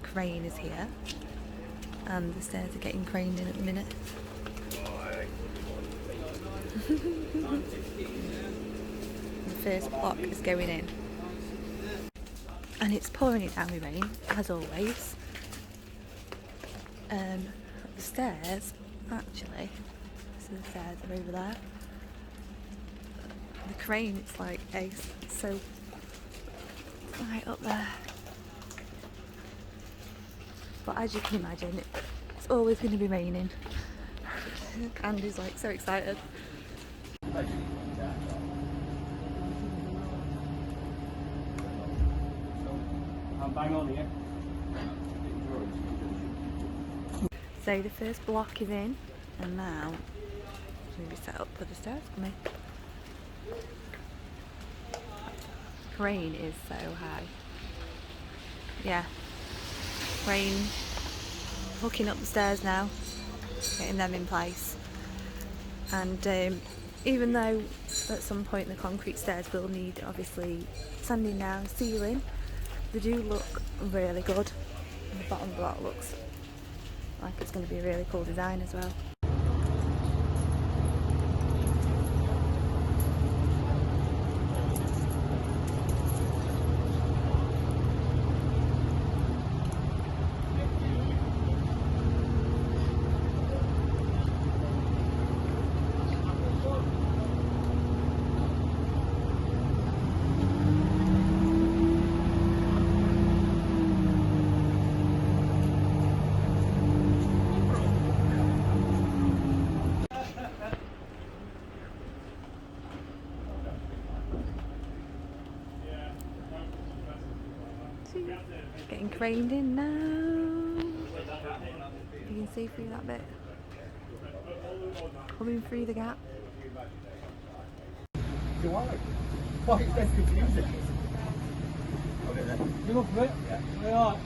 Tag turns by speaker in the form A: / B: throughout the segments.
A: crane is here, and the stairs are getting craned in at the minute. The first block is going in, and it's pouring it down with rain as always. The stairs, actually, so the stairs are over there. The crane, it's like ace, so right up there. But as you can imagine, it's always going to be raining. Andy's like so excited.
B: I'm bang on here.
A: So the first block is in, and now it's going to be set up for the stairs coming. Crane is so high. Yeah, crane hooking up the stairs now, getting them in place. And even though at some point the concrete stairs will need obviously sanding down, sealing, they do look really good. And the bottom block looks like it's going to be a really cool design as well. Getting craned in now. You can see through that bit. Coming through the gap.
B: Why is that confusing? You look for it? Yeah. They are.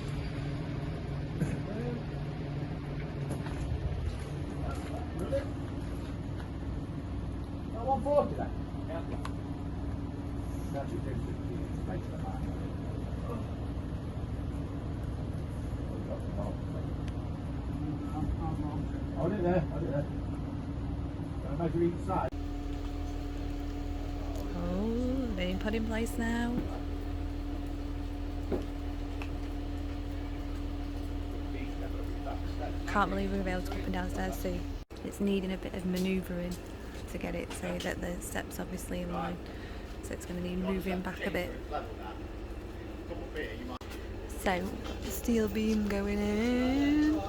B: Really? That 140 then? Yeah. That's your Hold it there, hold it there. Measure each side.
A: Oh, being put in place now. Can't believe we're able to go up and downstairs too. It's needing a bit of manoeuvring to get it so that the steps obviously in line. So it's going to need moving back a bit. So we've got the steel beam going in,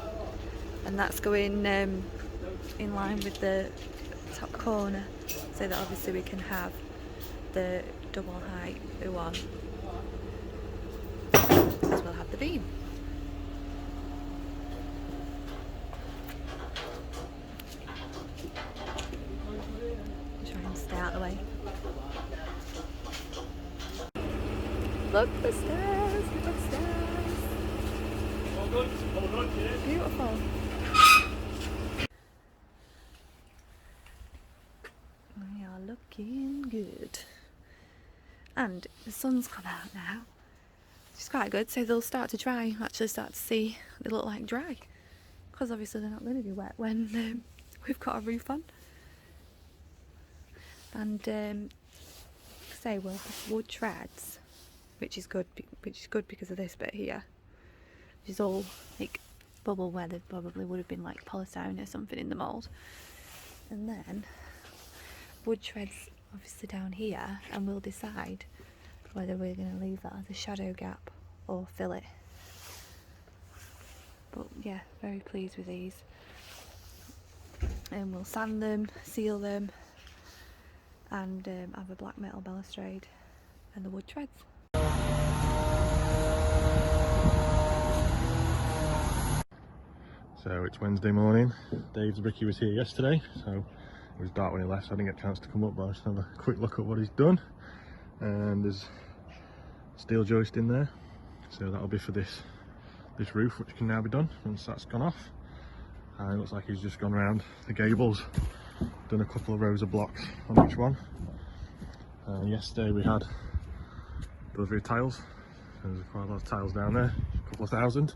A: and that's going in line with the top corner, so that obviously we can have the double height one as we'll have the beam. Try and stay out of the way. Look the stairs, look the stairs. Beautiful. We are looking good. And the sun's come out now, which is quite good, so they'll start to dry, actually start to see they look like dry. Because obviously they're not going to be wet when we've got a roof on. And say we'll have wood treads, which is good because of this bit here, which is all like bubble where there probably would have been like polystyrene or something in the mould. And then wood treads obviously down here, and we'll decide whether we're going to leave that as a shadow gap or fill it. But yeah, very pleased with these. And we'll sand them, seal them, and have a black metal balustrade and the wood treads.
C: So it's Wednesday morning. Dave's brickie was here yesterday, so it was dark when he left, so I didn't get a chance to come up, but I'll just have a quick look at what he's done. And there's steel joist in there, so that'll be for this roof, which can now be done once that's gone off. And it looks like he's just gone around the gables, done a couple of rows of blocks on each one. Yesterday we had delivery of tiles, so there's quite a lot of tiles down there, couple of thousand.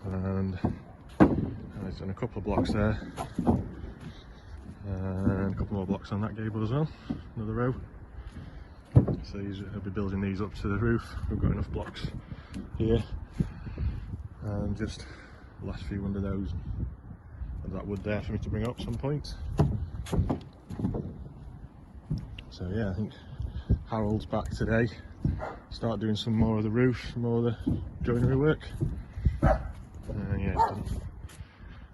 C: And he's done a couple of blocks there, and a couple more blocks on that gable as well, another row. So he'll be building these up to the roof. We've got enough blocks here, and just the last few under those, and that wood there for me to bring up at some point. So yeah, I think Harold's back today. Start doing some more of the roof, some more of the joinery work. Yeah, he's done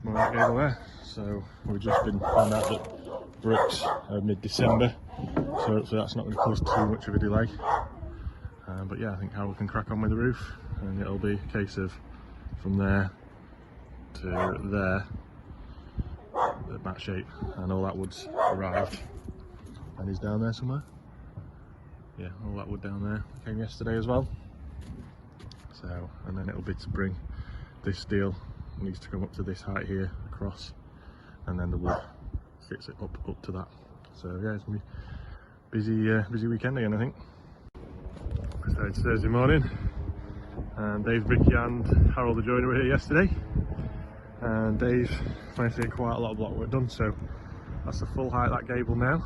C: more of that gable there. So we've just been found out that bricks are mid-December, so hopefully that's not going to cause too much of a delay. But yeah, I think Harold can crack on with the roof, and it'll be a case of from there to there, that shape, and all that wood's arrived, and he's down there somewhere. Yeah, all that wood down there came yesterday as well. So, and then it'll be to bring this steel, needs to come up to this height here across, and then the wood fits it up to that. So yeah, it's gonna be busy weekend again, I think. So it's Thursday morning, and Dave, Brickie and Harold the joiner were here yesterday, and Dave managed to get quite a lot of block work done. So that's the full height of that gable now.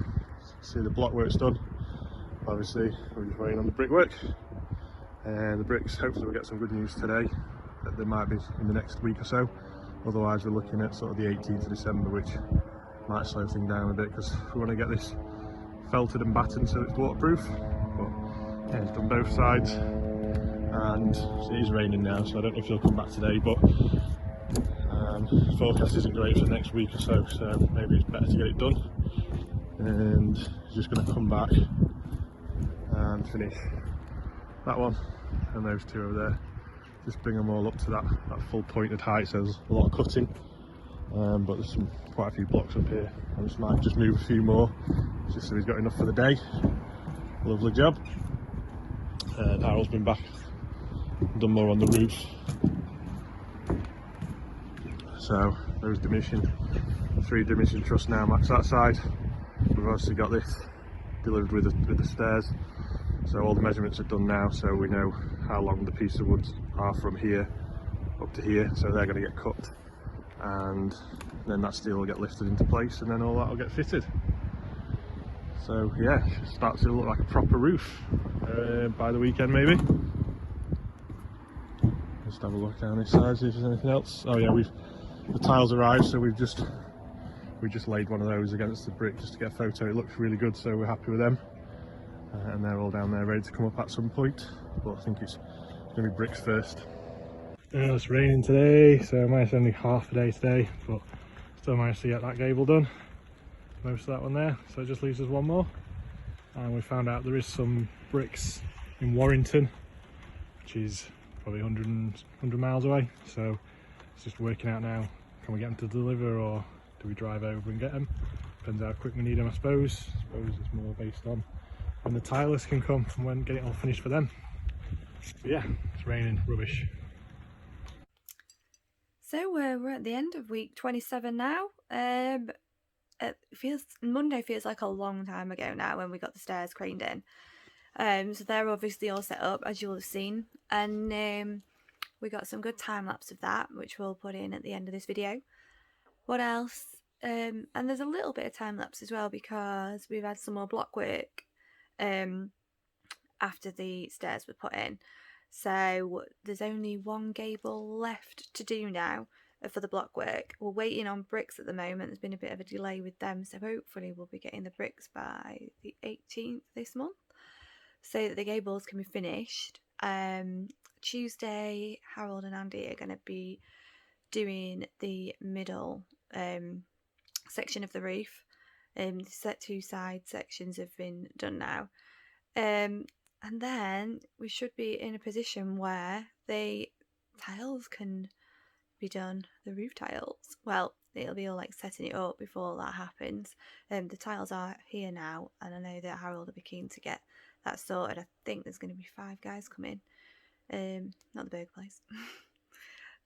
C: See the block work's done. Obviously we're just waiting on the brickwork, and the bricks, hopefully we'll get some good news today that there might be in the next week or so. Otherwise we're looking at sort of the 18th of December, which might slow things down a bit, because we want to get this felted and battened so it's waterproof. But yeah, he's done both sides, and it is raining now, so I don't know if he'll come back today, but forecast isn't great for the next week or so, so maybe it's better to get it done. And he's just going to come back and finish that one and those two over there, just bring them all up to that full pointed height. So there's a lot of cutting, but there's quite a few blocks up here. I just might just move a few more just so he's got enough for the day. Lovely job. And Harold's been back and done more on the roof. So those diminishing, 3 diminishing truss now match that side. We've obviously got this delivered with the stairs, so all the measurements are done now, so we know how long the piece of wood are from here up to here, so they're going to get cut, and then that steel will get lifted into place, and then all that will get fitted. So yeah, it starts to look like a proper roof by the weekend maybe. Just have a look down this side, see if there's anything else. Oh yeah, the tiles arrived, so we just laid one of those against the brick just to get a photo. It looks really good, so we're happy with them. And they're all down there ready to come up at some point, but I think it's going to be bricks first. It's raining today, so I managed only half a day today, but still managed to get that gable done. Most of that one there, so it just leaves us one more. And we found out there is some bricks in Warrington, which is probably 100 miles away, so it's just working out now, can we get them to deliver, or do we drive over and get them? Depends how quick we need them, I suppose. It's more based on when the tilers can come and when get it all finished for them. But yeah, it's raining rubbish.
A: So we're at the end of week 27 now. Monday feels like a long time ago now when we got the stairs craned in. So they're obviously all set up, as you'll have seen, and we got some good time lapse of that, which we'll put in at the end of this video. What else? And there's a little bit of time lapse as well, because we've had some more block work after the stairs were put in. So there's only one gable left to do now for the block work. We're waiting on bricks at the moment. There's been a bit of a delay with them, so hopefully we'll be getting the bricks by the 18th this month, so that the gables can be finished. Tuesday, Harold and Andy are going to be doing the middle section of the roof. The 2 side sections have been done now, and then we should be in a position where the tiles can be done, the roof tiles. Well, it'll be all like setting it up before that happens. The tiles are here now, and I know that Harold will be keen to get that sorted. I think there's going to be 5 guys coming, not the burger place,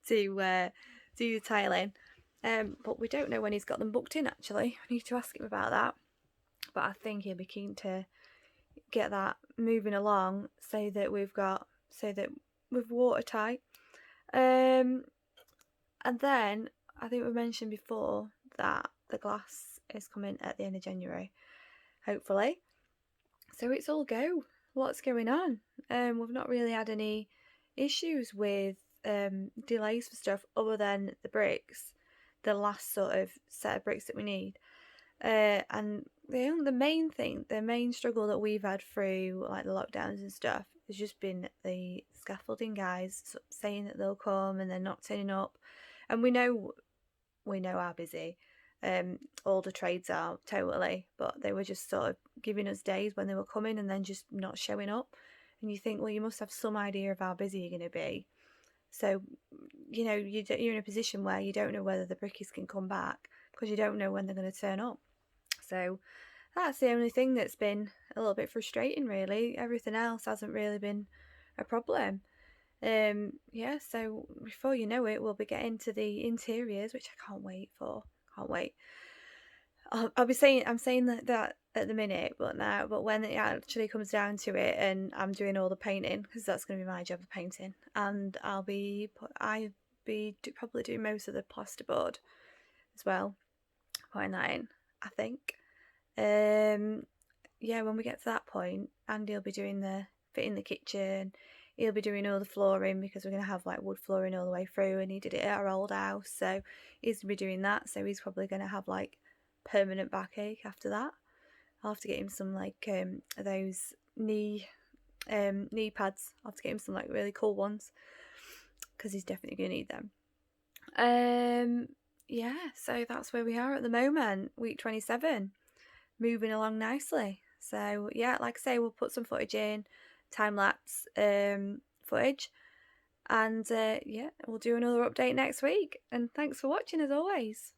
A: to do the tiling. But we don't know when he's got them booked in, actually. I need to ask him about that. But I think he'll be keen to get that moving along, so that we've got so that we're watertight. And then I think we mentioned before that the glass is coming at the end of January, hopefully. So it's all go. What's going on? We've not really had any issues with delays for stuff other than the bricks, the last sort of set of bricks that we need. And the main thing, the main struggle that we've had through like the lockdowns and stuff has just been the scaffolding guys saying that they'll come and they're not turning up. And we know how busy all the trades are totally, but they were just sort of giving us days when they were coming and then just not showing up. And you think, well, you must have some idea of how busy you're going to be. So, you know, you're in a position where you don't know whether the brickies can come back because you don't know when they're going to turn up. So that's the only thing that's been a little bit frustrating, really. Everything else hasn't really been a problem. Yeah, so before you know it, we'll be getting to the interiors, which I can't wait for. Can't wait. I'm saying that at the minute, but when it actually comes down to it, and I'm doing all the painting, because that's going to be my job, of painting, and I'll be probably doing most of the plasterboard as well, putting that in, I think. Yeah, when we get to that point, Andy will be doing the fitting the kitchen. He'll be doing all the flooring because we're going to have like wood flooring all the way through, and he did it at our old house, so he's going to be doing that. So he's probably going to have like permanent backache after that. I'll have to get him some like those knee pads. I'll have to get him some like really cool ones because he's definitely going to need them. Yeah, so that's where we are at the moment, week 27, moving along nicely. So yeah, like I say, we'll put some footage in, time-lapse footage, and yeah, we'll do another update next week. And thanks for watching as always.